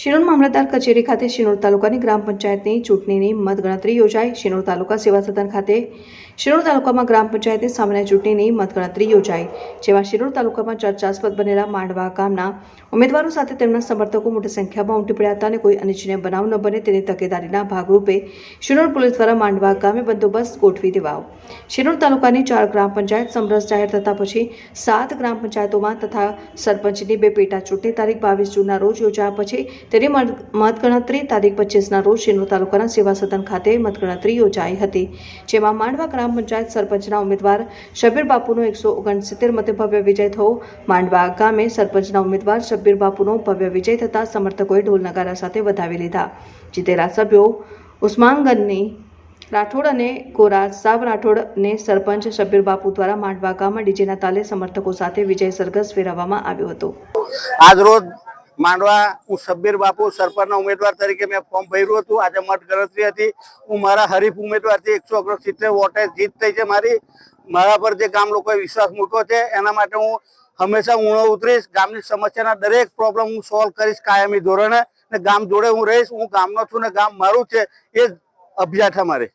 શિનોર મામલતદાર કચેરી ખાતે શિનોર તાલુકાની ગ્રામ પંચાયતની ચૂંટણીની મતગણતરી યોજાઈ। શિનોર તાલુકા સેવા સદન ખાતે શિનોર તાલુકામાં ગ્રામ પંચાયતની સામાન્ય ચૂંટણીની મતગણતરી યોજાઈ, જેમાં શિનોર તાલુકામાં ચર્ચાસ્પદ બનેલા માંડવા ગામના ઉમેદવારો સાથે તેમના સમર્થકો મોટી સંખ્યામાં ઉમટી પડ્યા હતા અને કોઈ અનિચ્છનીય બનાવ ન બને તેની તકેદારીના ભાગરૂપે શિનોર પોલીસ દ્વારા માંડવા ગામે બંદોબસ્ત ગોઠવી દેવાયો। શિનોર તાલુકાની 4 ગ્રામ પંચાયત સમરસ જાહેર થતા પછી 7 ગ્રામ પંચાયતોમાં તથા સરપંચની 2 પેટા ચૂંટણી તારીખ 22 જૂનના રોજ યોજાયા પછી તેની મતગણતરી તારીખ 25ના રોજ શિનોર તાલુકાના સેવા સદન ખાતે મતગણતરી યોજાઈ હતી, જેમાં માંડવા ગ્રામ પંચાયત સરપંચના ઉમેદવાર શબ્બીર બાપુનો 169 મતે ભવ્ય વિજય થયો। માંડવા ગામે સરપંચના ઉમેદવાર શબ્બીર બાપુનો ભવ્ય વિજય થતા સમર્થકોએ ઢોલ નગારા સાથે વધાવી લીધા। જીતેલા સભ્યો ઉસ્માનગંજની રાઠોડ અને કોરા સાબ રાઠોડને સરપંચ શબ્બીર બાપુ દ્વારા માંડવા ગામમાં ડીજેના તાલે સમર્થકો સાથે વિજય સરઘસ ફેરવવામાં આવ્યો હતો। આજ રોજ માંડવા હું શબ્બીર બાપુ સરપંચના ઉમેદવાર તરીકે મેં ફોર્મ ભર્યું હતું। આજે મતગણતરી હતી। હું મારા હરીફ ઉમેદવારથી 169 વોટે જીત થઈ છે। મારા પર જે ગામ લોકોએ વિશ્વાસ મૂક્યો છે એના માટે હું હંમેશા ઊણો ઉતરીશ। ગામની સમસ્યાના દરેક પ્રોબ્લેમ હું સોલ્વ કરીશ કાયમી ધોરણે, ને ગામ જોડે હું રહીશ। હું ગામનો છું ને ગામ મારું છે, એ જ અભ્યાસ અમારે।